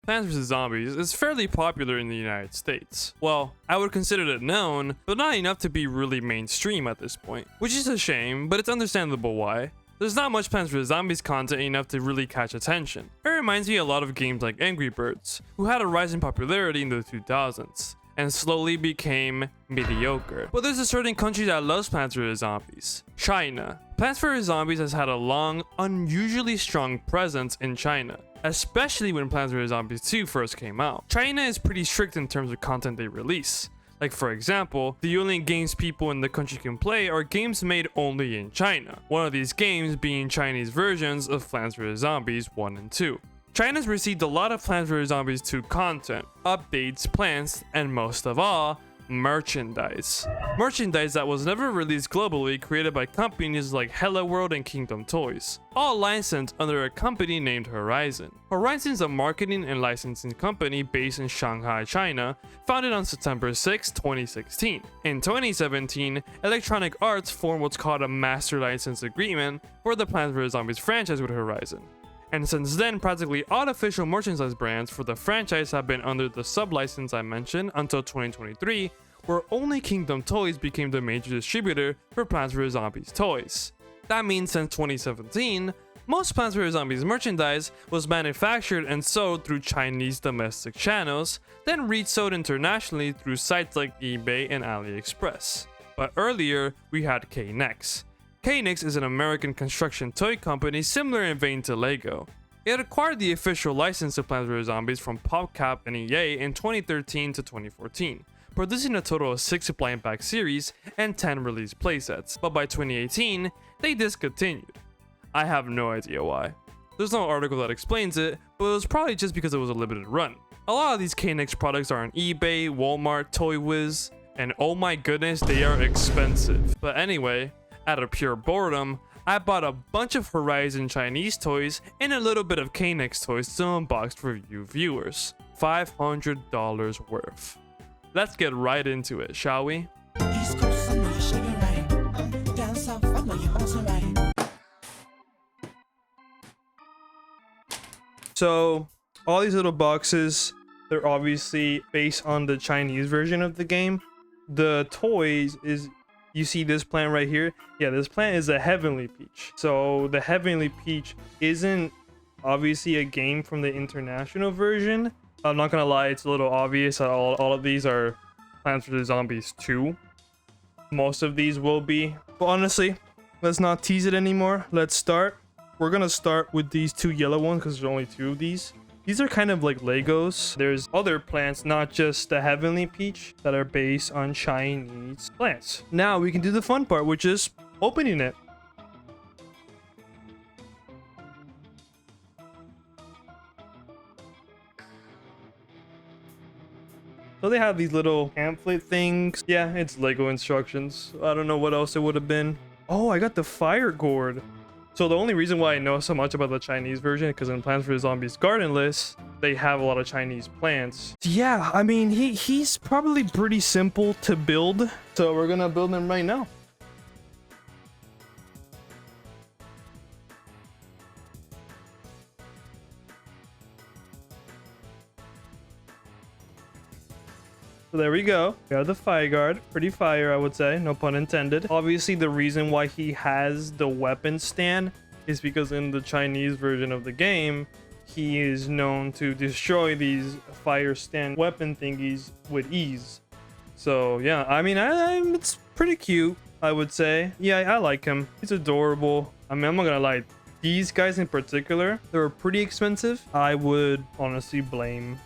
Plants vs. Zombies is fairly popular in the United States. Well, I would consider it known, but not enough to be really mainstream at this point, which is a shame, but it's understandable why. There's not much Plants vs. Zombies content enough to really catch attention. It reminds me a lot of games like Angry Birds, who had a rise in popularity in the 2000s, and slowly became mediocre. But there's a certain country that loves Plants vs. Zombies, China. Plants vs. Zombies has had a long, unusually strong presence in China, especially when Plants vs. Zombies 2 first came out. China is pretty strict in terms of content they release. Like, for example, the only games people in the country can play are games made only in China. One of these games being Chinese versions of Plants vs. Zombies 1 and 2. China's received a lot of Plants vs. Zombies 2 content, updates, plans, and most of all, merchandise. Merchandise that was never released globally, created by companies like Hello World and Kingdom Toys, all licensed under a company named Horizon. Horizon is a marketing and licensing company based in Shanghai, China, founded on September 6, 2016. In 2017, Electronic Arts formed what's called a master license agreement for the Plants vs. Zombies franchise with Horizon. And since then, practically all official merchandise brands for the franchise have been under the sub-license I mentioned until 2023, where only Kingdom Toys became the major distributor for Plants vs. Zombies toys. That means since 2017, most Plants vs. Zombies merchandise was manufactured and sold through Chinese domestic channels, then resold internationally through sites like eBay and AliExpress. But earlier, we had K-Nex. K-Nex is an American construction toy company similar in vein to Lego. It acquired the official license to Plants vs. Zombies from PopCap and EA in 2013 to 2014, producing a total of 6 blind bag series and 10 released playsets, but by 2018, they discontinued. I have no idea why. There's no article that explains it, but it was probably just because it was a limited run. A lot of these K-Nex products are on eBay, Walmart, Toy Wiz, and oh my goodness, they are expensive. But anyway, out of pure boredom, I bought a bunch of Horizon Chinese toys and a little bit of K-Nex toys to unbox for you viewers. $500 worth. Let's get right into it, shall we? So, all these little boxes, they're obviously based on the Chinese version of the game. The toys is, you see this plant right here? Yeah, this plant is a Heavenly Peach. So the Heavenly Peach isn't obviously a game from the international version. I'm not gonna lie, it's a little obvious that all of these are Plants vs. Zombies 2. Most of these will be. But honestly, let's not tease it anymore. Let's start. We're gonna start with these 2 yellow ones because there's only 2 of these. These are kind of like Legos. There's other plants, not just the Heavenly Peach, that are based on Chinese plants. Now we can do the fun part, which is opening it. So they have these little pamphlet things. Yeah, it's Lego instructions. I don't know what else it would have been. Oh, I got the fire gourd. So the only reason why I know so much about the Chinese version, because in Plants vs. Zombies garden list, they have a lot of Chinese plants. Yeah, I mean, he's probably pretty simple to build. So we're gonna build him right now. So there we go. We have the fire guard. Pretty fire, I would say. No pun intended. Obviously, the reason why he has the weapon stand is because in the Chinese version of the game, he is known to destroy these fire stand weapon thingies with ease. So yeah, I mean, it's pretty cute, I would say. Yeah, I like him. He's adorable. I mean, I'm not gonna lie. These guys in particular, they were pretty expensive. I would honestly blame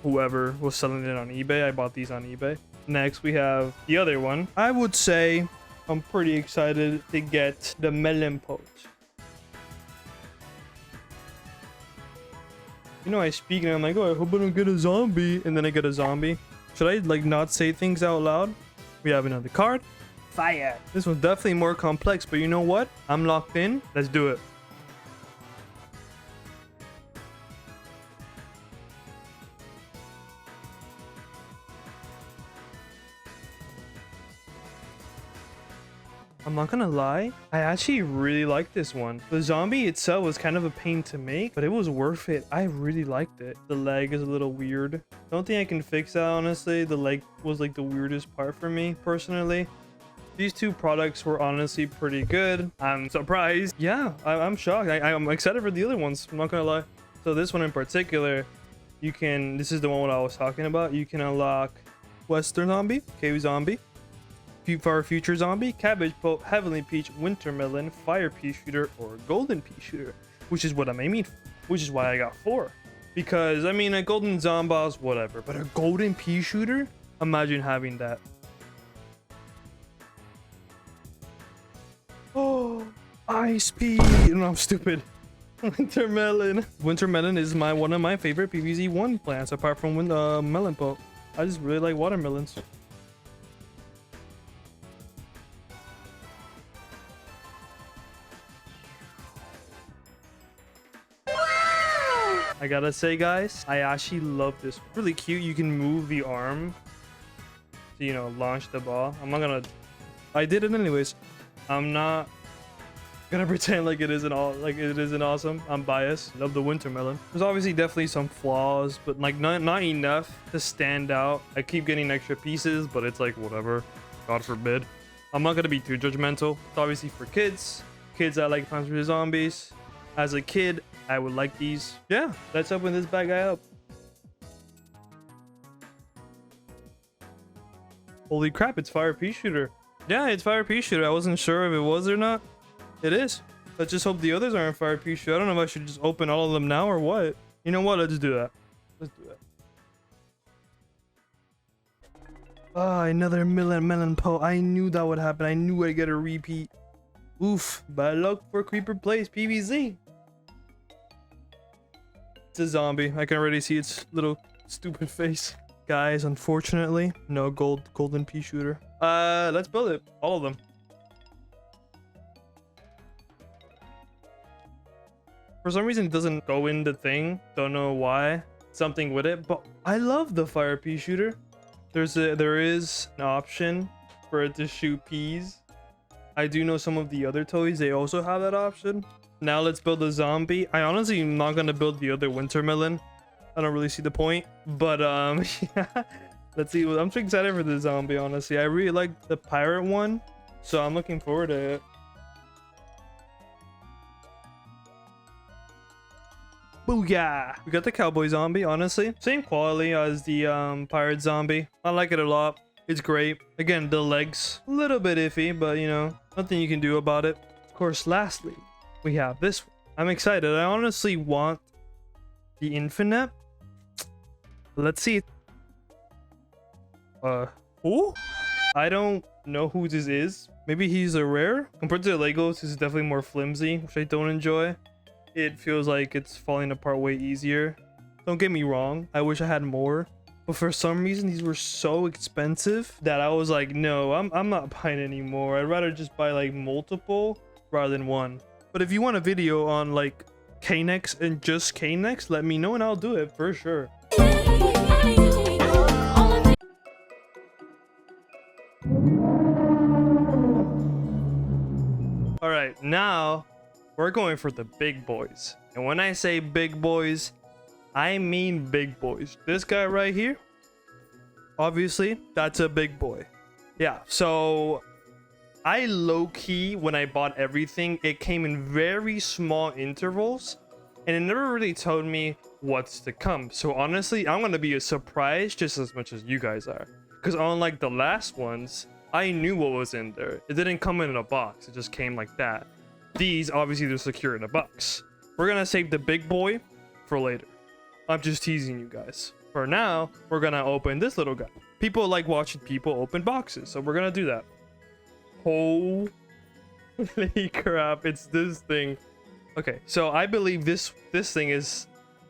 whoever was selling it on eBay. I bought these on eBay. Next, we have the other one. I would say I'm pretty excited to get the melon pot. You know, I speak and I'm like, oh, I hope I don't get a zombie. And then I get a zombie. Should I like not say things out loud? We have another card. Fire. This one's definitely more complex, but you know what? I'm locked in. Let's do it. I'm not gonna lie, I actually really like this one. The zombie itself was kind of a pain to make, but it was worth it. I really liked it. The leg is a little weird. Don't think I can fix that, honestly. The leg was like the weirdest part for me personally. These two products were honestly pretty good. I'm surprised. Yeah, I'm shocked. I'm excited for the other ones. I'm not gonna lie. So this one in particular, you can, this is the one I was talking about. You can unlock Western Zombie, Cave Zombie, Far Future Zombie, Cabbage Pulp, Heavenly Peach, Winter Melon, Fire Pea Shooter, or Golden Pea Shooter, which is what I'm aiming for, which is why I got 4. Because, I mean, a Golden Zomboss, whatever, but a Golden Pea Shooter? Imagine having that. Oh, Ice Pea! No, I'm stupid. Winter Melon. Winter Melon is one of my favorite PVZ 1 plants, apart from Melon Pulp. I just really like watermelons. I gotta say, guys, I actually love this. Really cute. You can move the arm to, you know, launch the ball. I did it anyways. I'm not gonna pretend like it isn't awesome. I'm biased. Love the winter melon. There's obviously definitely some flaws, but like not enough to stand out. I keep getting extra pieces, but it's like whatever. God forbid. I'm not gonna be too judgmental. It's obviously for kids that like Plants vs Zombies. As a kid, I would like these. Yeah, let's open this bad guy up. Holy crap, it's Fire Pea Shooter. Yeah, it's Fire Pea Shooter. I wasn't sure if it was or not. It is. Let's just hope the others aren't Fire Pea Shooter. I don't know if I should just open all of them now or what. You know what? Let's do that. Let's do that. Ah, another melon Poe. I knew that would happen. I knew I'd get a repeat. Oof. Bad luck for Creeper Plays PVZ. It's a zombie. I can already see its little stupid face. Guys, unfortunately, no golden pea shooter. Let's build it. All of them. For some reason, it doesn't go in the thing. Don't know why. Something with it, but I love the fire pea shooter. There is an option for it to shoot peas. I do know some of the other toys, they also have that option. Now let's build a zombie. I honestly am not gonna build the other winter melon. I don't really see the point, but yeah. Let's see. I'm so excited for the zombie, honestly. I really like the pirate one, so I'm looking forward to it. Booyah! We got the cowboy zombie, honestly. Same quality as the pirate zombie. I like it a lot. It's great. Again, the legs, a little bit iffy, but you know, nothing you can do about it. Of course, lastly, we have this one. I'm excited. I honestly want the infinite. Let's see. Who? I don't know who this is. Maybe he's a rare. Compared to the Legos, this is definitely more flimsy, which I don't enjoy. It feels like it's falling apart way easier. Don't get me wrong. I wish I had more. But for some reason, these were so expensive that I was like, no, I'm not buying anymore. I'd rather just buy like multiple rather than one. But if you want a video on like K-Nex and just K-Nex, let me know and I'll do it for sure. All right, now we're going for the big boys. And when I say big boys, I mean big boys. This guy right here, obviously, that's a big boy. Yeah, so I low-key, when I bought everything, it came in very small intervals, and it never really told me what's to come. So honestly, I'm gonna be surprised just as much as you guys are. Because unlike the last ones, I knew what was in there. It didn't come in a box, it just came like that. These, obviously, they're secure in a box. We're gonna save the big boy for later. I'm just teasing you guys. For now, we're gonna open this little guy. People like watching people open boxes, so we're gonna do that. Holy crap, it's this thing. Okay, so I believe this thing is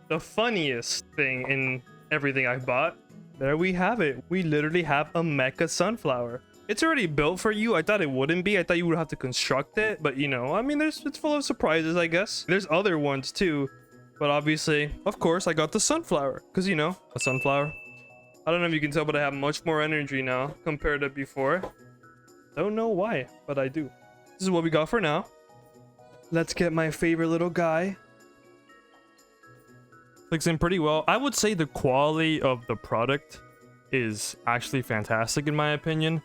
the funniest thing in everything I've bought. There we have it. We literally have a mecha sunflower. It's already built for you. I thought it wouldn't be. I thought you would have to construct it, but you know, I mean, it's full of surprises, I guess. There's other ones too, but obviously, of course, I got the sunflower because, you know, a sunflower. I don't know if you can tell, but I have much more energy now compared to before. Don't know why, but I do. This is what we got for now. Let's get my favorite little guy. Clicks in pretty well. I would say the quality of the product is actually fantastic in my opinion.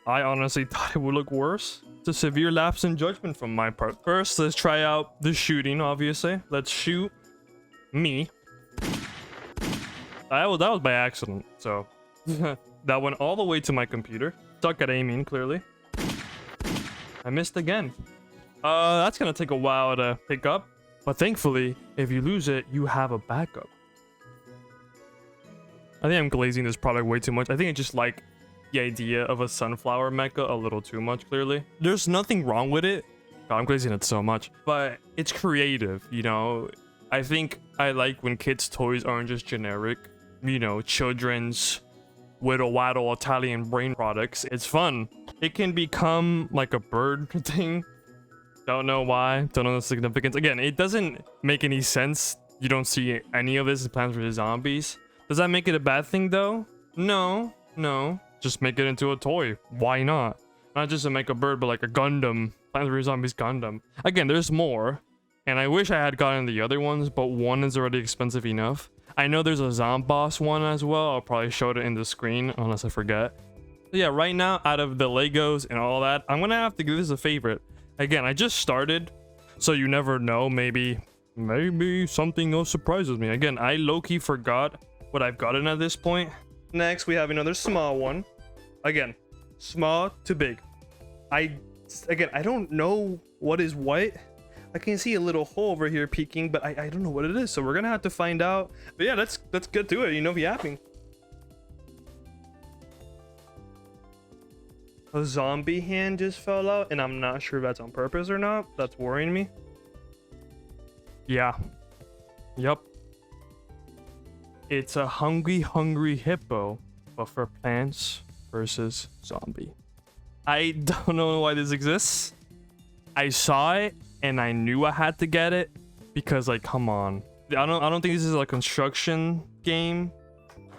I honestly thought it would look worse. It's a severe lapse in judgment from my part. First, let's try out the shooting, obviously. Let's shoot me. That was by accident, so that went all the way to my computer. Stuck at aiming, clearly. I missed again. That's gonna take a while to pick up. But thankfully, if you lose it, you have a backup. I think I'm glazing this product way too much. I think I just like the idea of a sunflower mecha a little too much, clearly. There's nothing wrong with it. God, I'm glazing it so much. But it's creative, you know? I think I like when kids' toys aren't just generic, you know, children's whittle-waddle Italian brain products. It's fun. It can become like a bird thing. Don't know why. Don't know the significance. Again, it doesn't make any sense. You don't see any of this in Plants vs. Zombies. Does that make it a bad thing, though? No. No. Just make it into a toy. Why not? Not just to make a bird, but like a Gundam. Plants vs. Zombies Gundam. Again, there's more. And I wish I had gotten the other ones, but one is already expensive enough. I know there's a Zomboss one as well. I'll probably show it in the screen, unless I forget. So yeah, right now, out of the Legos and all that, I'm gonna have to give this a favorite. Again, I just started, so you never know. Maybe something else surprises me. Again, I low-key forgot what I've gotten at this point. Next, we have another small one. Again, small to big. I don't know what is what. I can see a little hole over here peeking, but I don't know what it is, so we're gonna have to find out. But yeah, let's get to it. You know, yapping. A zombie hand just fell out, and I'm not sure if that's on purpose or not. That's worrying me. Yeah. Yup. It's a hungry hippo, but for Plants vs. Zombie. I don't know why this exists. I saw it, and I knew I had to get it because, like, come on. I don't think this is a construction game.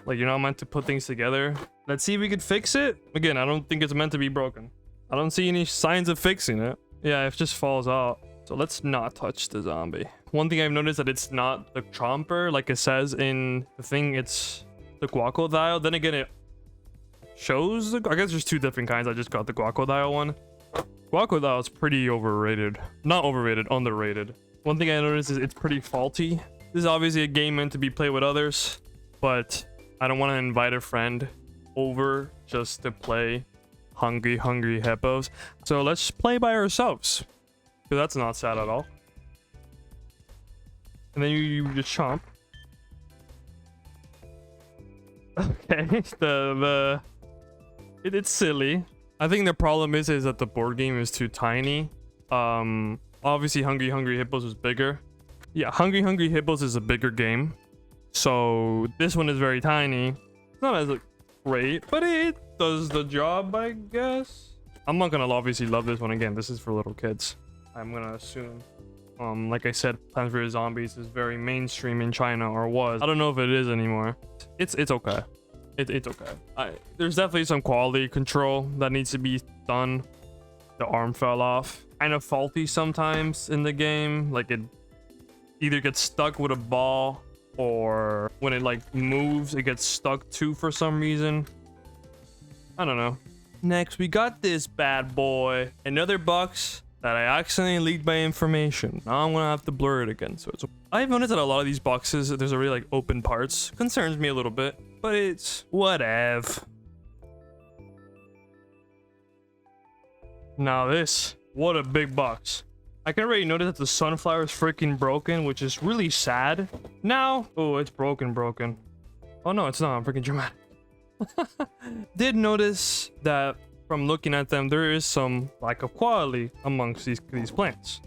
Like, you're not meant to put things together. Let's see if we could fix it. Again, I don't think it's meant to be broken. I don't see any signs of fixing it. Yeah, it just falls out. So let's not touch the zombie. One thing I've noticed that it's not the chomper like it says in the thing. It's the crocodile. Then again, it shows the... I guess there's two different kinds. I just got the crocodile one. Crocodile is pretty overrated. Not overrated, underrated. One thing I noticed is it's pretty faulty. This is obviously a game meant to be played with others, but I don't want to invite a friend over just to play hungry hippos. So let's play by ourselves, because that's not sad at all. And then you just chomp. Okay, it's silly. I think the problem is that the board game is too tiny. Obviously Hungry Hippos is bigger. Yeah, Hungry Hippos is a bigger game. So this one is very tiny. It's not as great, but it does the job, I guess. I'm not gonna obviously love this one. Again, this is for little kids, I'm gonna assume. Like I said, Plants vs. Zombies is very mainstream in China, or was. I don't know if it is anymore. It's okay. It's okay. There's definitely some quality control that needs to be done. The arm fell off. Kind of faulty sometimes in the game. Like, it either gets stuck with a ball, or when it like moves, it gets stuck too for some reason. I don't know. Next, we got this bad boy. Another box that I accidentally leaked my information. Now I'm gonna have to blur it again. So I've noticed that a lot of these boxes, there's already like open parts. Concerns me a little bit, but it's whatever. Now this, what a big box. I can already notice that the sunflower is freaking broken, which is really sad. Now, oh, it's broken. Oh no, it's not. I'm freaking dramatic. Did notice that from looking at them, there is some lack of quality amongst these plants.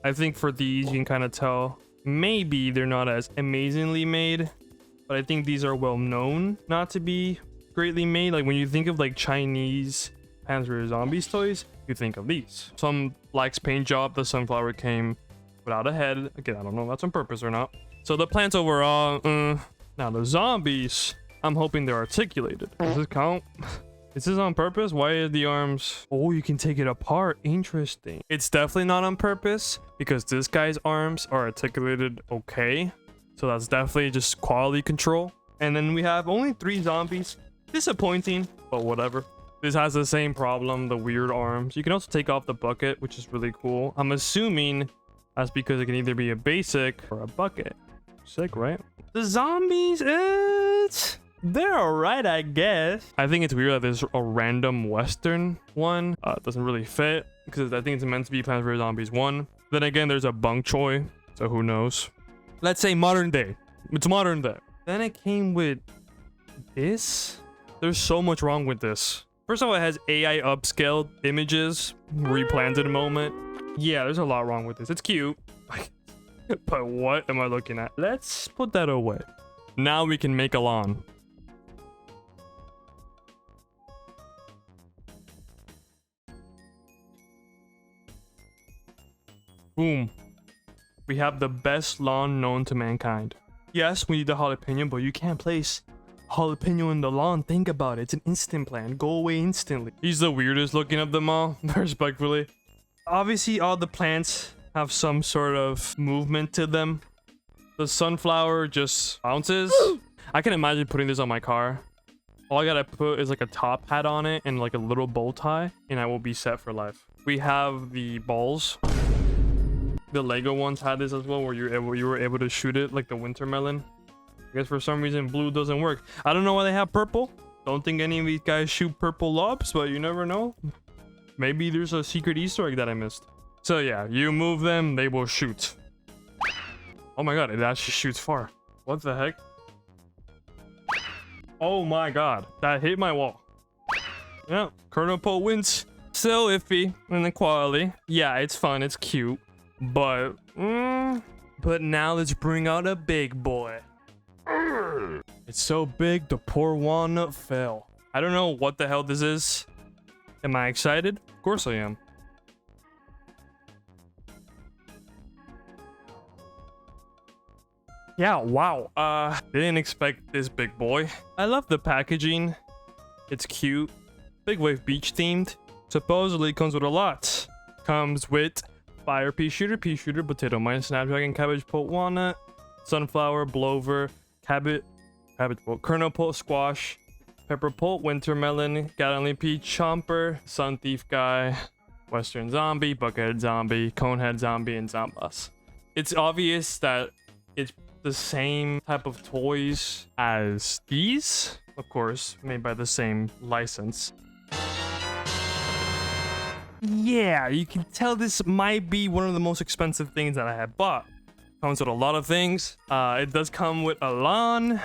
I think for these, you can kind of tell maybe they're not as amazingly made, but I think these are well known not to be greatly made. Like when you think of like Chinese Plants vs. Zombies toys, you think of these. Some likes paint job. The sunflower came without a head. Again, I don't know if that's on purpose or not. So the plants overall, now the zombies, I'm hoping they're articulated. Does this count? Is this on purpose? Why are the arms? Oh, you can take it apart. Interesting. It's definitely not on purpose because this guy's arms are articulated okay. So that's definitely just quality control. And then we have only 3 zombies. Disappointing, but whatever. This has the same problem, the weird arms. You can also take off the bucket, which is really cool. I'm assuming that's because it can either be a basic or a bucket. Sick, right? The zombies, they're alright, I guess. I think it's weird that there's a random Western one. It doesn't really fit because I think it's meant to be Plants vs. Zombies 1. Then again, there's a bunk choi, so who knows? Let's say modern day. It's modern day. Then it came with this. There's so much wrong with this. First of all, it has AI upscaled images, replanted moment. Yeah, there's a lot wrong with this. It's cute. But what am I looking at? Let's put that away. Now we can make a lawn. Boom. We have the best lawn known to mankind. Yes, we need the jalapeno, but you can't place jalapeno in the lawn. Think about it. It's an instant plant. Go away instantly. He's the weirdest looking of them all, respectfully. Obviously, all the plants have some sort of movement to them. The sunflower just bounces. I can imagine putting this on my car. All I gotta put is like a top hat on it and like a little bow tie, and I will be set for life. We have the balls. The Lego ones had this as well, where you were able to shoot it like the winter melon. I guess for some reason blue doesn't work. I don't know why they have purple. Don't think any of these guys shoot purple lobs, but you never know. Maybe there's a secret Easter egg that I missed. So yeah, you move them, they will shoot. Oh my god, it actually shoots far. What the heck? Oh my god, that hit my wall. Yeah, Colonel Poe wins. Still iffy in the quality. Yeah, it's fun, it's cute. But now let's bring out a big boy. It's so big, the poor walnut fell. I don't know what the hell this is. Am I excited? Of course I am. Yeah, wow. Didn't expect this big boy. I love the packaging. It's cute. Big Wave Beach themed. Supposedly comes with a lot. Comes with fire pea shooter, potato mine, snapdragon, cabbage pulp, walnut, sunflower, blover, cabbage pulp, kernel pulp, squash, pepper pulp, winter melon, gallon pea, chomper, sun thief guy, western zombie, buckethead zombie, conehead zombie, and zomboss. It's obvious that it's the same type of toys as these, of course, made by the same license. Yeah, you can tell this might be one of the most expensive things that I have bought. Comes with a lot of things. It does come with a lawn.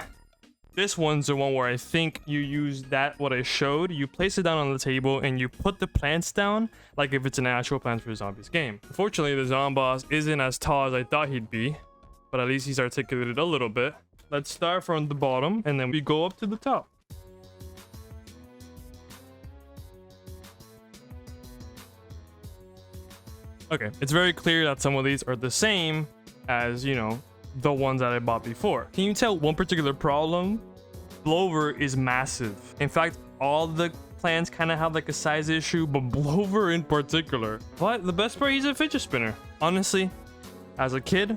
This one's the one where I think you use what I showed. You place it down on the table and you put the plants down like if it's an actual Plants vs. Zombies game. Unfortunately, the Zomboss isn't as tall as I thought he'd be, but at least he's articulated a little bit. Let's start from the bottom and then we go up to the top. Okay, it's very clear that some of these are the same as, you know, the ones that I bought before. Can you tell one particular problem? Blover is massive. In fact, all the plants kind of have like a size issue, but Blover in particular. But the best part, he's a fidget spinner. Honestly, as a kid,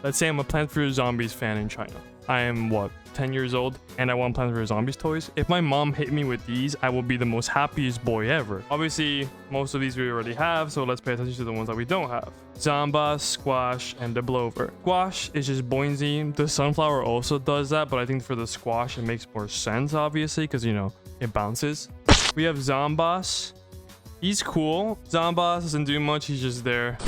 let's say I'm a Plants vs. Zombies fan in China. I am, what, 10 years old, and I want Plants vs. Zombies toys. If my mom hit me with these, I will be the most happiest boy ever. Obviously, most of these we already have, so let's pay attention to the ones that we don't have. Zomboss, Squash, and the Blover. Squash is just boinsy. The Sunflower also does that, but I think for the Squash, it makes more sense, obviously, because, you know, it bounces. We have Zomboss. He's cool. Zomboss doesn't do much, he's just there.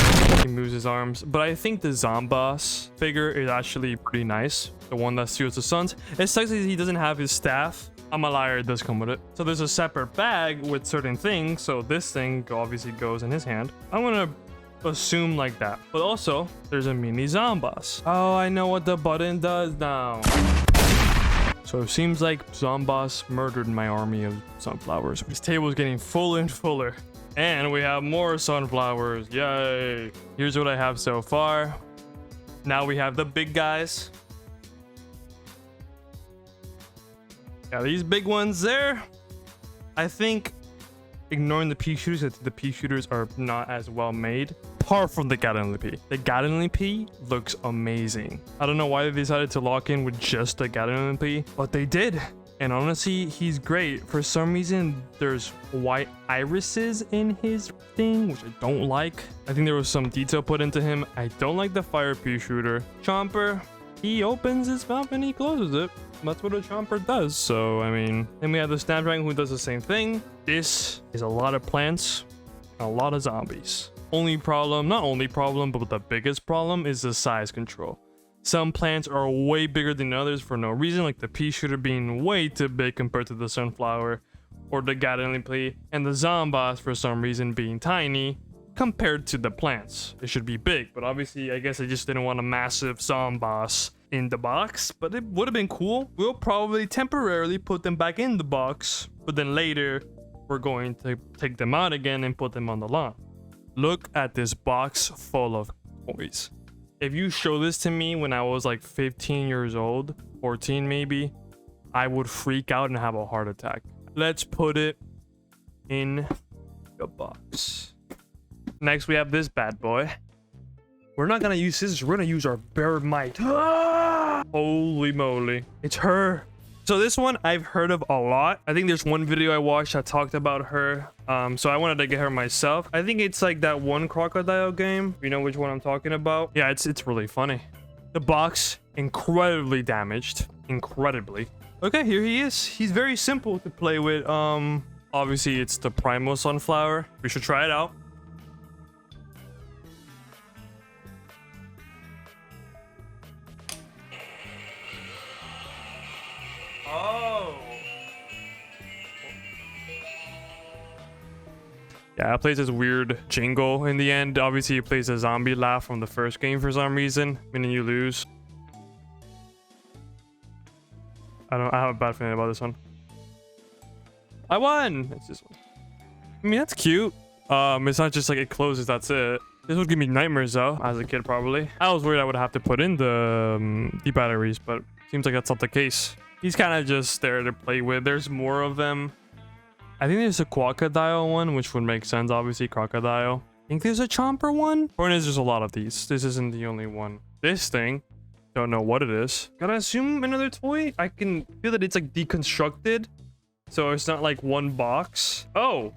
He moves his arms. But I think the Zomboss figure is actually pretty nice. The one that steals the suns. It sucks that he doesn't have his staff. I'm a liar, it does come with it. So there's a separate bag with certain things. So this thing obviously goes in his hand. I'm gonna assume like that. But also, there's a mini Zomboss. Oh, I know what the button does now. So it seems like Zomboss murdered my army of sunflowers. This table is getting fuller and fuller. And we have more sunflowers. Yay. Here's what I have so far. Now we have the big guys. Yeah, these big ones there. I think ignoring the pea shooters, the pea shooters are not as well made. Apart from the Gatling Pea. The Gatling Pea looks amazing. I don't know why they decided to lock in with just the Gatling Pea, but they did. And honestly, he's great. For some reason, there's white irises in his thing, which I don't like. I think there was some detail put into him. I don't like the fire pea shooter. Chomper, he opens his mouth and he closes it. That's what a chomper does. So, I mean, then we have the Snapdragon who does the same thing. This is a lot of plants, and a lot of zombies. Only problem, not only problem, but the biggest problem is the size control. Some plants are way bigger than others for no reason, like the pea shooter being way too big compared to the sunflower, or the Gatling Pea, and the zombies for some reason being tiny compared to the plants. It should be big, but obviously I guess I just didn't want a massive zombies in the box, but it would have been cool. We'll probably temporarily put them back in the box, but then later we're going to take them out again and put them on the lawn. Look at this box full of toys. If you show this to me when I was like 15 years old, 14 maybe, I would freak out and have a heart attack. Let's put it in the box. Next, we have this bad boy. We're not gonna use scissors, we're gonna use our bare might. Holy moly. It's her. So this one I've heard of a lot. I think there's one video I watched that talked about her. So I wanted to get her myself. I think it's like that one crocodile game. You know which one I'm talking about? Yeah, it's really funny. The box, incredibly damaged. Incredibly. Okay, here he is. He's very simple to play with. Obviously it's the Primal Sunflower. We should try it out. Oh. Yeah, it plays this weird jingle in the end. Obviously, it plays a zombie laugh from the first game for some reason, meaning you lose. I have a bad feeling about this one. I won! It's this one. I mean, that's cute. It's not just like it closes, that's it. This would give me nightmares though, as a kid probably. I was worried I would have to put in the batteries, but seems like that's not the case. He's kind of just there to play with. There's more of them. I think there's a crocodile one, which would make sense. Obviously, crocodile. I think there's a chomper one. Point is, there's a lot of these. This isn't the only one. This thing, don't know what it is. Gotta assume another toy. I can feel that it's like deconstructed, so it's not like one box. Oh,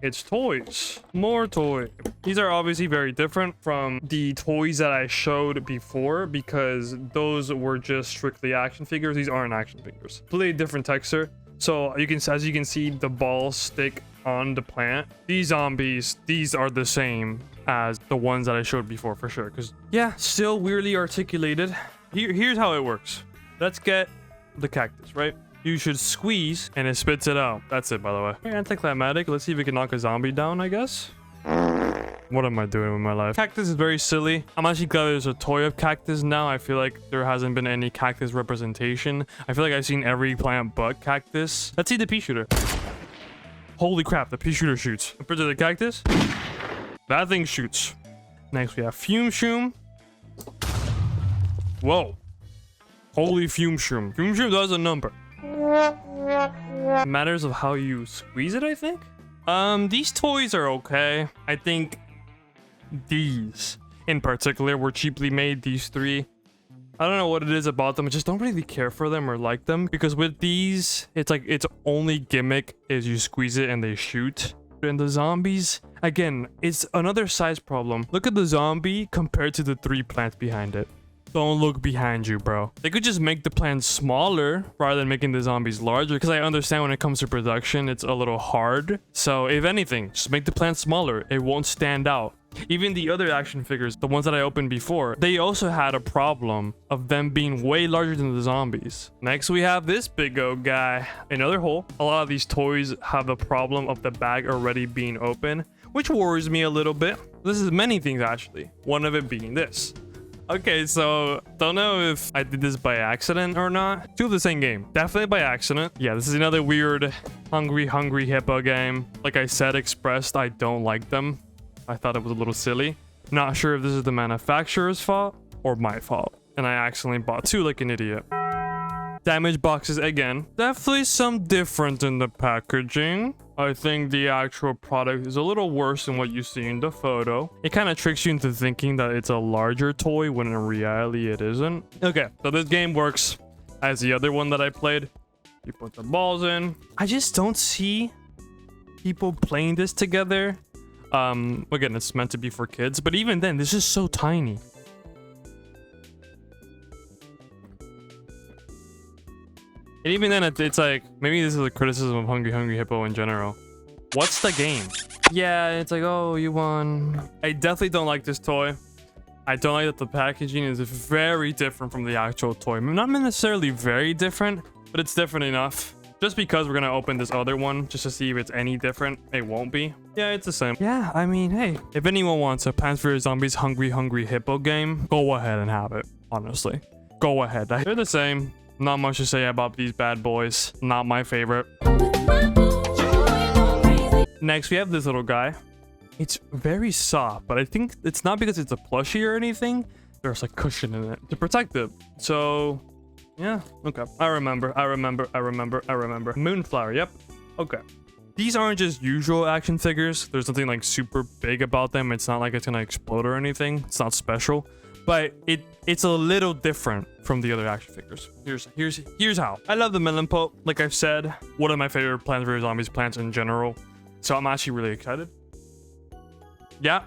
it's toys. More toy. These are obviously very different from the toys that I showed before because those were just strictly action figures. These aren't action figures. Completely different texture. So you can, as you can see, the balls stick on the plant. These zombies, these are the same as the ones that I showed before for sure. Because yeah, still weirdly articulated. Here's how it works. Let's get the cactus, right? You should squeeze and it spits it out. That's it, by the way. Very anticlimactic. Let's see if we can knock a zombie down, I guess. What am I doing with my life? Cactus is very silly. I'm actually glad there's a toy of cactus now. I feel like there hasn't been any cactus representation. I feel like I've seen every plant but cactus. Let's see the pea shooter. Holy crap, the pea shooter shoots. Compared to the cactus, that thing shoots. Next, we have Fume Shoom. Whoa. Holy Fume Shoom. Fume Shoom does a number. Matters of how you squeeze it, I think. These toys are okay. I think these in particular were cheaply made. These three, I don't know what it is about them. I just don't really care for them or like them because with these, it's like its only gimmick is you squeeze it and they shoot. And the zombies, again, it's another size problem. Look at the zombie compared to the three plants behind it. Don't look behind you, bro. They could just make the plants smaller rather than making the zombies larger, because I understand when it comes to production, it's a little hard. So if anything, just make the plants smaller. It won't stand out. Even the other action figures, the ones that I opened before, they also had a problem of them being way larger than the zombies. Next, we have this big old guy. Another hole. A lot of these toys have the problem of the bag already being open, which worries me a little bit. This is many things, actually. One of it being this. Okay, so don't know if I did this by accident or not. Two of the same game. Definitely by accident. Yeah, this is another weird hungry hippo game. Like I said, expressed, I don't like them. I thought it was a little silly. Not sure if this is the manufacturer's fault or my fault. And I accidentally bought two like an idiot. Damaged boxes again. Definitely some different in the packaging. I think the actual product is a little worse than what you see in the photo. It kind of tricks you into thinking that it's a larger toy when in reality it isn't. Okay, so this game works as the other one that I played. You put the balls in. I just don't see people playing this together. Again, it's meant to be for kids, but even then, this is so tiny. And even then, it's like, maybe this is a criticism of Hungry Hungry Hippo in general. What's the game? Yeah, it's like, oh, you won. I definitely don't like this toy. I don't like that the packaging is very different from the actual toy. Not necessarily very different, but it's different enough. Just because we're gonna open this other one, just to see if it's any different. It won't be. Yeah, it's the same. Yeah, I mean, hey, if anyone wants a Plants vs. Zombies Hungry Hungry Hippo game, go ahead and have it, honestly. Go ahead. They're the same. Not much to say about these bad boys. Not my favorite. Next, we have this little guy. It's very soft, but I think it's not because it's a plushie or anything. There's like cushion in it to protect it. So, yeah, okay. I remember. Moonflower, yep. Okay. These aren't just usual action figures. There's nothing like super big about them. It's not like it's gonna explode or anything. It's not special. But it's a little different from the other action figures. Here's how. I love the melon pope. Like I've said, one of my favorite Plants vs. Zombies plants in general. So I'm actually really excited. Yeah,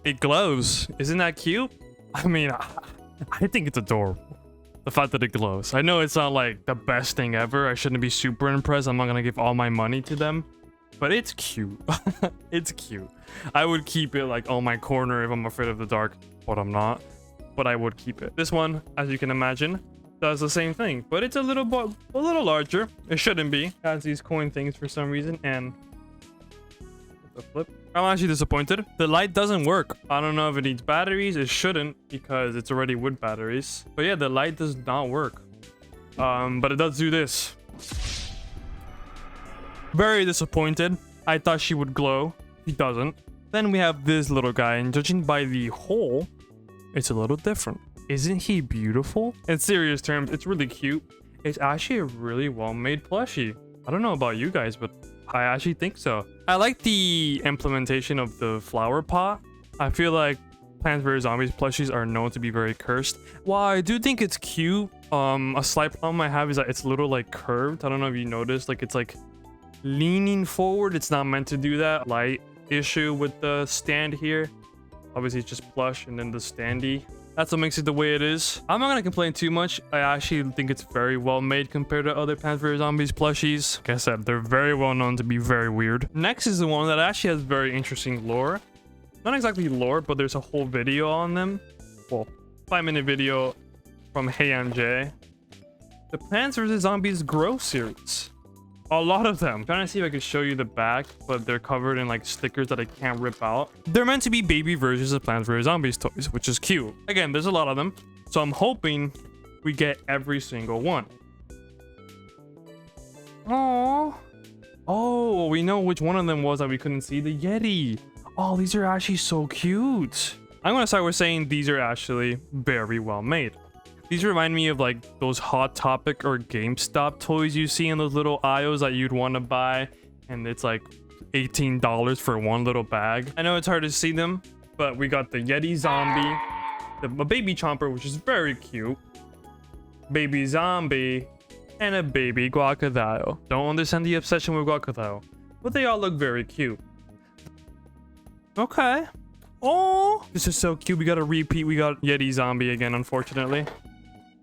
it glows. Isn't that cute? I mean, I think it's adorable. The fact that it glows. I know it's not like the best thing ever. I shouldn't be super impressed. I'm not gonna give all my money to them. But it's cute. It's cute. I would keep it like on my corner if I'm afraid of the dark. But I'm not. But I would keep it. This one, as you can imagine, does the same thing, but it's a little larger. It shouldn't be. It has these coin things for some reason, and the flip. I'm actually disappointed. The light doesn't work. I don't know if it needs batteries. It shouldn't because it's already with batteries. But yeah, the light does not work. But it does do this. Very disappointed. I thought she would glow. She doesn't. Then we have this little guy, and judging by the hole, it's a little different. Isn't he beautiful? In serious terms, it's really cute. It's actually a really well-made plushie. I don't know about you guys, but I actually think so. I like the implementation of the flower pot. I feel like Plants vs. Zombies plushies are known to be very cursed. While I do think it's cute, a slight problem I have is that it's a little like curved. I don't know if you noticed, like it's like leaning forward. It's not meant to do that. Light issue with the stand here. Obviously, it's just plush and then the standee. That's what makes it the way it is. I'm not gonna complain too much. I actually think it's very well made compared to other Plants vs. Zombies plushies. Like I said, they're very well known to be very weird. Next is the one that actually has very interesting lore. Not exactly lore, but there's a whole video on them. Well, 5-minute video from Hey MJ. The Plants vs. Zombies Grow series. A lot of them. I'm trying to see if I can show you the back, but they're covered in like stickers that I can't rip out. They're meant to be baby versions of Plants vs. Zombies toys, which is cute. Again, there's a lot of them, so I'm hoping we get every single one. Oh, we know which one of them was that we couldn't see. The Yeti. Oh, these are actually so cute. I'm gonna start with saying these are actually very well made. These remind me of like those Hot Topic or GameStop toys you see in those little aisles that you'd want to buy, and it's like $18 for one little bag. I know it's hard to see them, but we got the Yeti zombie, a baby chomper, which is very cute, baby zombie, and a baby guacadillo. Don't understand the obsession with guacadillo, but they all look very cute. Okay. Oh, this is so cute. We got a repeat. We got Yeti zombie again, unfortunately.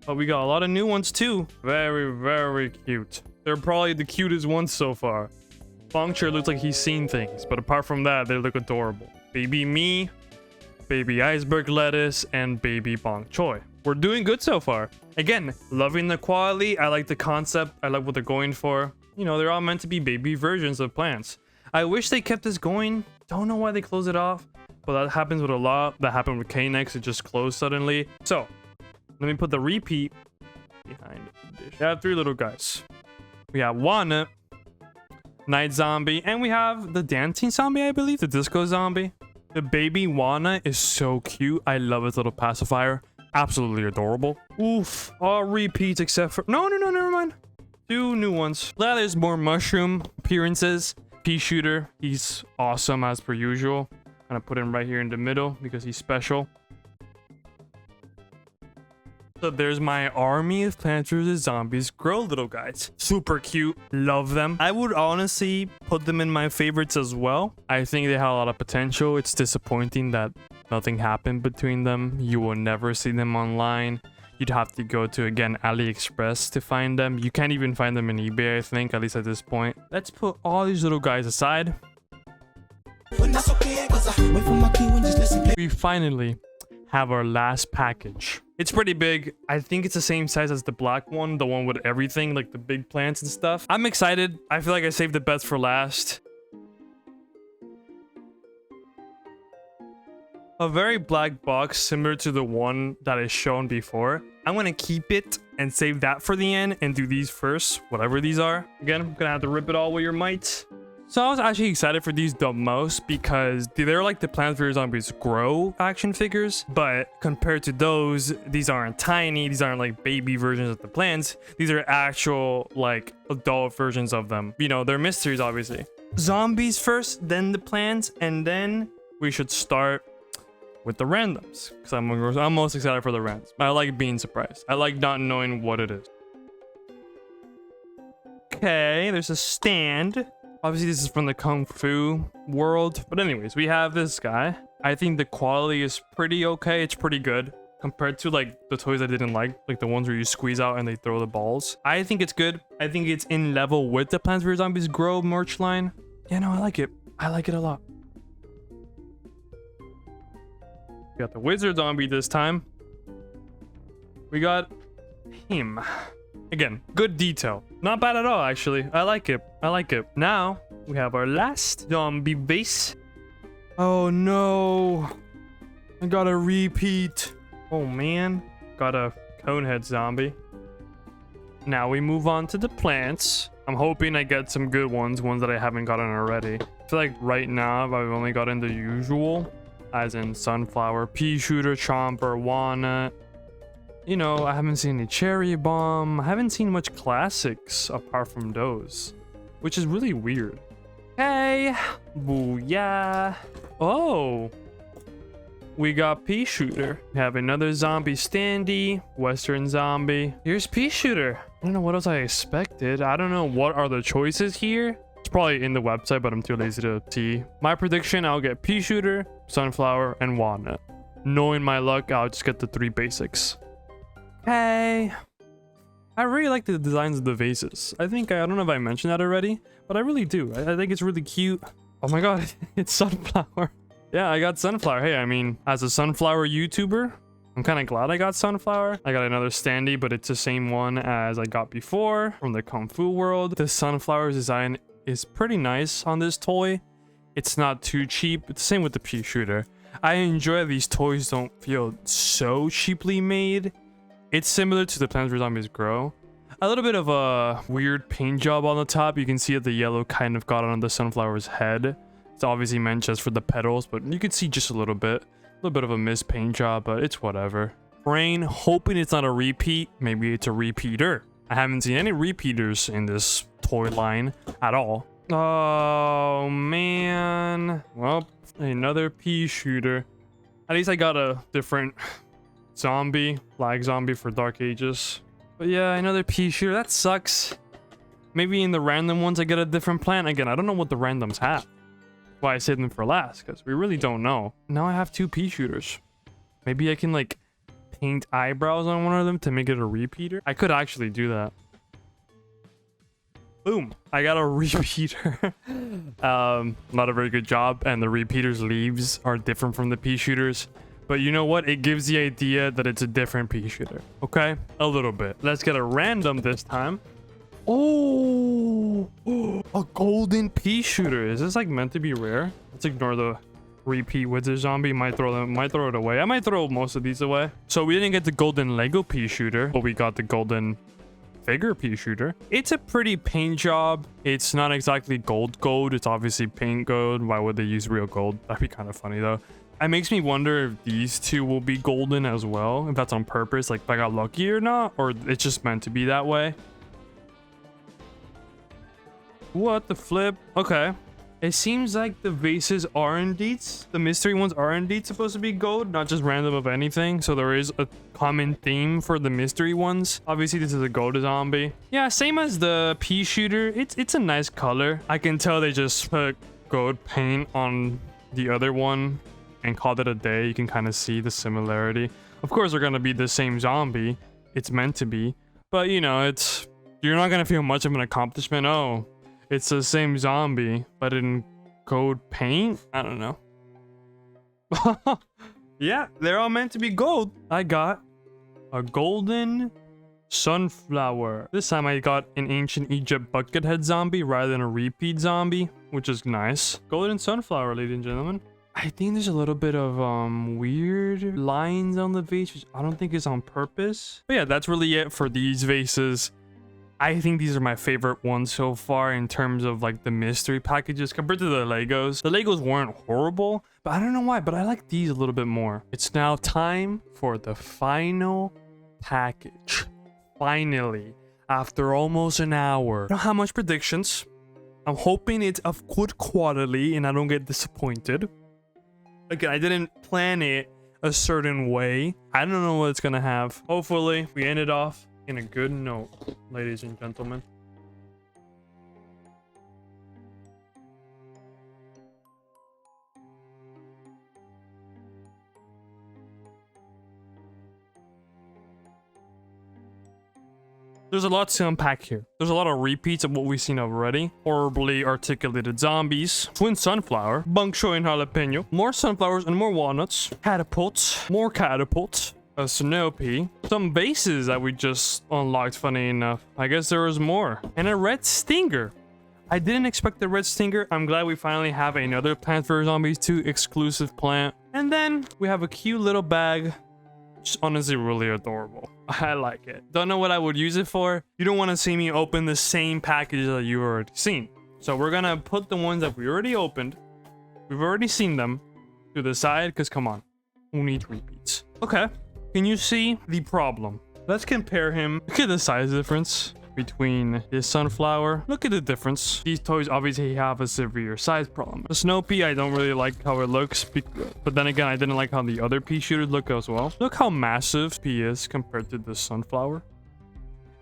But we got a lot of new ones too. Very, very cute. They're probably the cutest ones so far. Puncture looks like he's seen things, but apart from that, they look adorable. Baby me, baby iceberg lettuce, and baby bok choy. We're doing good so far. Again, loving the quality. I like the concept. I like what they're going for. You know, they're all meant to be baby versions of plants. I wish they kept this going. Don't know why they closed it off, but that happens with a lot. That happened with K-Nex. It just closed suddenly. So let me put the repeat behind the dish. We have 3 little guys. We have one night zombie, and we have the dancing zombie, I believe, the disco zombie. The baby Wana is so cute. I love his little pacifier. absolutely adorable. Oof, all repeats except for no, never mind. 2 new ones. Now there's more mushroom appearances. Pea shooter, he's awesome as per usual. I'm gonna put him right here in the middle because he's special. So there's my army of Plants vs. Zombies Grow little guys. Super cute. Love them. I would honestly put them in my favorites as well. I think they have a lot of potential. It's disappointing that nothing happened between them. You will never see them online. You'd have to go to, again, AliExpress to find them. You can't even find them in eBay, I think, at least at this point. Let's put all these little guys aside. We finally have our last package. It's pretty big. I think it's the same size as the black one, the one with everything, like the big plants and stuff. I'm excited. I feel like I saved the best for last. A very black box similar to the one that is shown before. I'm gonna keep it and save that for the end and do these first, whatever these are. Again, I'm gonna have to rip it all with your might. So I was actually excited for these the most because they're like the Plants vs. Zombies Grow action figures, but compared to those, these aren't tiny, these aren't like baby versions of the plants, these are actual like adult versions of them. You know, they're mysteries obviously. Zombies first, then the plants, and then we should start with the randoms because I'm most excited for the randoms. I like being surprised. I like not knowing what it is. Okay, there's a stand. Obviously, this is from the Kung Fu world. But anyways, we have this guy. I think the quality is pretty okay. It's pretty good compared to like the toys I didn't like the ones where you squeeze out and they throw the balls. I think it's good. I think it's in level with the Plants vs. Zombies Grow merch line. Yeah, no, I like it. I like it a lot. We got the Wizard Zombie this time. We got him. Again, good detail. Not bad at all, actually. I like it. I like it. Now, we have our last zombie base. Oh, no. I got a repeat. Oh, man. Got a Conehead zombie. Now we move on to the plants. I'm hoping I get some good ones that I haven't gotten already. I feel like right now, I've only gotten the usual. As in Sunflower, Pea Shooter, Chomper, Walnut. You know, I haven't seen any Cherry Bomb. I haven't seen much classics apart from those, which is really weird. Hey, booyah. Oh, we got Pea Shooter. We have another zombie standee, Western Zombie. Here's Pea Shooter. I don't know what else I expected. I don't know what are the choices here. It's probably in the website, but I'm too lazy to see. My prediction, I'll get Pea Shooter, Sunflower, and Walnut. Knowing my luck, I'll just get the 3 basics. Hey, I really like the designs of the vases. I don't know if I mentioned that already, but I really do. I think it's really cute. Oh my god, it's Sunflower. Yeah, I got Sunflower. Hey, I mean, as a Sunflower YouTuber, I'm kind of glad I got Sunflower. I got another standee, but it's the same one as I got before from the Kung Fu world. The Sunflower design is pretty nice on this toy. It's not too cheap. It's the same with the Pea Shooter. I enjoy these toys don't feel so cheaply made. It's similar to the Plants vs. Zombies Grow. A little bit of a weird paint job on the top. You can see that the yellow kind of got on the Sunflower's head. It's obviously meant just for the petals, but you can see just a little bit. A little bit of a missed paint job, but it's whatever. Brain, hoping it's not a repeat. Maybe it's a repeater. I haven't seen any repeaters in this toy line at all. Oh, man. Well, another Pea Shooter. At least I got a different zombie, Black Zombie for Dark Ages. But yeah, another Pea Shooter. That sucks. Maybe in the random ones I get a different plant. Again, I don't know what the randoms have. That's why I saved them for last, because we really don't know. Now I have 2 Pea Shooters. Maybe I can like paint eyebrows on one of them to make it a repeater. I could actually do that. Boom, I got a repeater. Not a very good job, and the repeater's leaves are different from the Pea Shooters. But you know what? It gives the idea that it's a different Pea Shooter. Okay? A little bit. Let's get a random this time. Oh, a golden Pea Shooter. Is this like meant to be rare? Let's ignore the repeat with the zombie. Might throw it away. I might throw most of these away. So we didn't get the golden Lego Pea Shooter, but we got the golden figure Pea Shooter. It's a pretty paint job. It's not exactly gold. It's obviously paint gold. Why would they use real gold? That'd be kind of funny though. It makes me wonder if these two will be golden as well, if that's on purpose, like if I got lucky or not, or it's just meant to be that way. What the flip? Okay. It seems like the vases are indeed, the mystery ones are indeed supposed to be gold, not just random of anything. So there is a common theme for the mystery ones. Obviously, this is a gold zombie. Yeah, same as the pea shooter. It's a nice color. I can tell they just put gold paint on the other one and called it a day. You can kind of see the similarity. Of course, they're gonna be the same zombie. It's meant to be, but you know, you're not gonna feel much of an accomplishment. Oh, it's the same zombie, but in gold paint? I don't know. Yeah, they're all meant to be gold. I got a golden sunflower. This time I got an ancient Egypt buckethead zombie rather than a repeat zombie, which is nice. Golden sunflower, ladies and gentlemen. I think there's a little bit of weird lines on the vase, which I don't think is on purpose. But yeah, that's really it for these vases. I think these are my favorite ones so far in terms of like the mystery packages compared to the Legos. The Legos weren't horrible, but I don't know why, but I like these a little bit more. It's now time for the final package. Finally, after almost an hour. I don't have much predictions. I'm hoping it's of good quality and I don't get disappointed. Again, I didn't plan it a certain way. I don't know what it's gonna have. Hopefully, we end it off in a good note, ladies and gentlemen. There's a lot to unpack here. There's a lot of repeats of what we've seen already. Horribly articulated zombies, twin sunflower, bok choy and jalapeno, more sunflowers and more walnuts, catapults, more catapults, a snow pea, some bases that we just unlocked, funny enough. I guess there was more. And a red stinger. I didn't expect the red stinger. I'm glad we finally have another Plants vs. Zombies 2 exclusive plant. And then we have a cute little bag. Just honestly really adorable. I like it. Don't know what I would use it for. You don't want to see me open the same package that you've already seen. So we're gonna put the ones that we already opened. We've already seen them to the side, because come on, who needs repeats? Okay. Can you see the problem? Let's compare him. Look at the size difference between this sunflower. Look at the difference. These toys obviously have a severe size problem. The snow pea, I don't really like how it looks, but then again, I didn't like how the other pea shooters look as well. Look how massive pea is compared to the sunflower.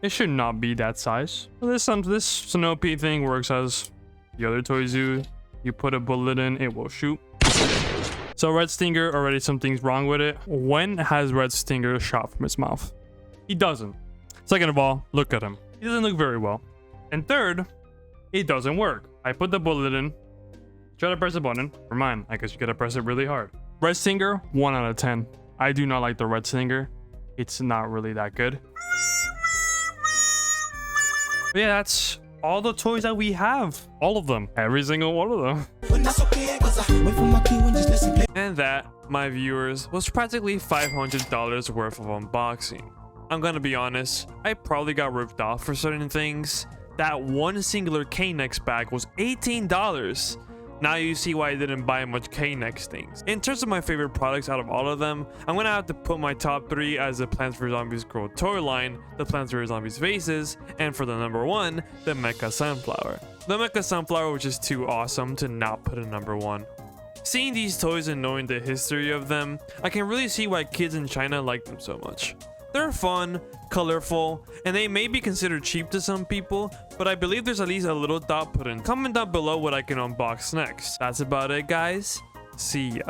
It should not be that size. This snow pea thing works as the other toys do. You put a bullet in, it will shoot. So Red Stinger, already something's wrong with it. When has Red Stinger shot from his mouth? He doesn't. Second of all, look at him. He doesn't look very well. And third, it doesn't work. I put the bullet in. Try to press a button. For mine, I guess you gotta press it really hard. Red Stinger, 1 out of 10. I do not like the Red Stinger. It's not really that good. But yeah, that's all the toys that we have. All of them. Every single one of them. And that, my viewers, was practically $500 worth of unboxing. I'm gonna be honest, I probably got ripped off for certain things. That one singular K-Nex bag was $18. Now you see why I didn't buy much K-Nex things. In terms of my favorite products out of all of them, I'm gonna have to put my top 3 as the Plants vs. Zombies Grow toy line, the Plants vs. Zombies vases, and for the number 1, the Mecha Sunflower. The Mecha Sunflower was just too awesome to not put in number 1. Seeing these toys and knowing the history of them, I can really see why kids in China like them so much. They're fun, colorful, and they may be considered cheap to some people, but I believe there's at least a little thought put in. Comment down below what I can unbox next. That's about it, guys. See ya.